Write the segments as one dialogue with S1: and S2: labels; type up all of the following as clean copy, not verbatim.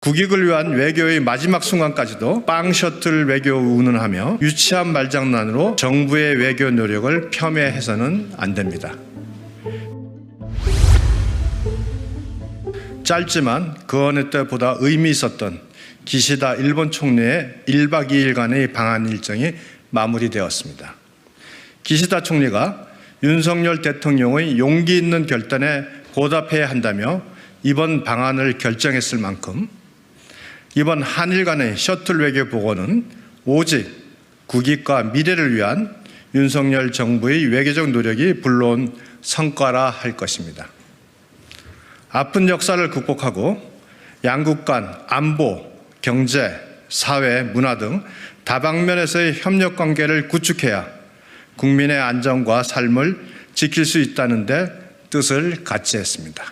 S1: 국익을 위한 외교의 마지막 순간까지도 빵 셔틀 외교 운운하며 유치한 말장난으로 정부의 외교 노력을 폄훼해서는 안 됩니다. 짧지만 그 어느 때보다 의미 있었던 기시다 일본 총리의 1박 2일간의 방한 일정이 마무리되었습니다. 기시다 총리가 윤석열 대통령의 용기 있는 결단에 보답해야 한다며 이번 방한을 결정했을 만큼 이번 한일 간의 셔틀 외교 복원은 오직 국익과 미래를 위한 윤석열 정부의 외교적 노력이 불러온 성과라 할 것입니다. 아픈 역사를 극복하고 양국 간 안보, 경제, 사회, 문화 등 다방면에서의 협력 관계를 구축해야 국민의 안전과 삶을 지킬 수 있다는 데 뜻을 같이 했습니다.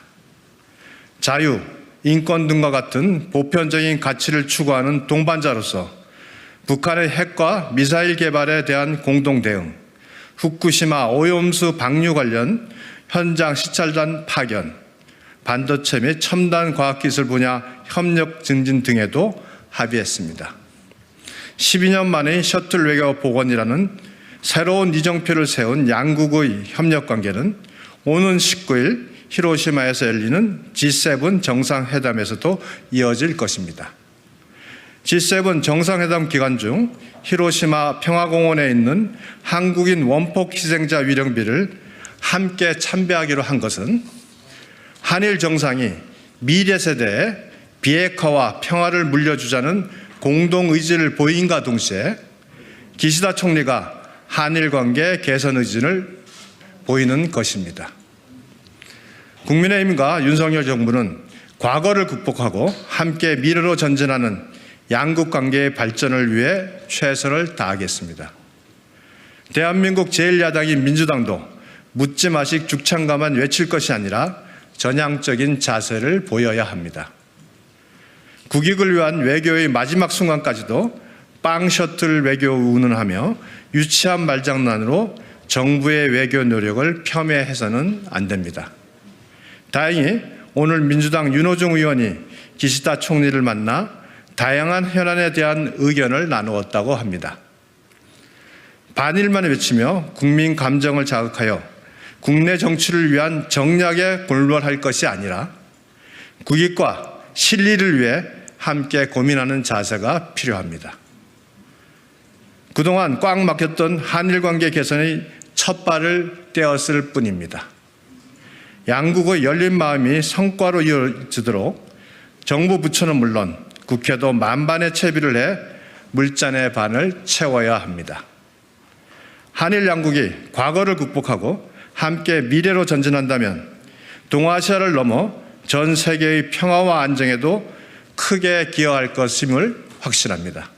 S1: 자유, 인권 등과 같은 보편적인 가치를 추구하는 동반자로서 북한의 핵과 미사일 개발에 대한 공동 대응, 후쿠시마 오염수 방류 관련 현장 시찰단 파견, 반도체 및 첨단 과학기술 분야 협력 증진 등에도 합의했습니다. 12년 만의 셔틀 외교 복원이라는 새로운 이정표를 세운 양국의 협력관계는 오는 19일 히로시마에서 열리는 G7 정상회담에서도 이어질 것입니다. G7 정상회담 기간 중 히로시마 평화공원에 있는 한국인 원폭 희생자 위령비를 함께 참배하기로 한 것은 한일 정상이 미래 세대에 비핵화와 평화를 물려주자는 공동 의지를 보인과 동시에 기시다 총리가 한일 관계 개선 의지를 보이는 것입니다. 국민의힘과 윤석열 정부는 과거를 극복하고 함께 미래로 전진하는 양국 관계의 발전을 위해 최선을 다하겠습니다. 대한민국 제1야당인 민주당도 묻지 마식 죽창가만 외칠 것이 아니라 전향적인 자세를 보여야 합니다. 국익을 위한 외교의 마지막 순간까지도 빵 셔틀 외교 운운하며 유치한 말장난으로 정부의 외교 노력을 폄훼해서는 안 됩니다. 다행히 오늘 민주당 윤호중 의원이 기시다 총리를 만나 다양한 현안에 대한 의견을 나누었다고 합니다. 반일만 외치며 국민 감정을 자극하여 국내 정치를 위한 정략에 골몰할 것이 아니라 국익과 실리를 위해 함께 고민하는 자세가 필요합니다. 그동안 꽉 막혔던 한일 관계 개선의 첫 발을 떼었을 뿐입니다. 양국의 열린 마음이 성과로 이어지도록 정부 부처는 물론 국회도 만반의 채비를 해 물잔의 반을 채워야 합니다. 한일 양국이 과거를 극복하고 함께 미래로 전진한다면 동아시아를 넘어 전 세계의 평화와 안정에도 크게 기여할 것임을 확신합니다.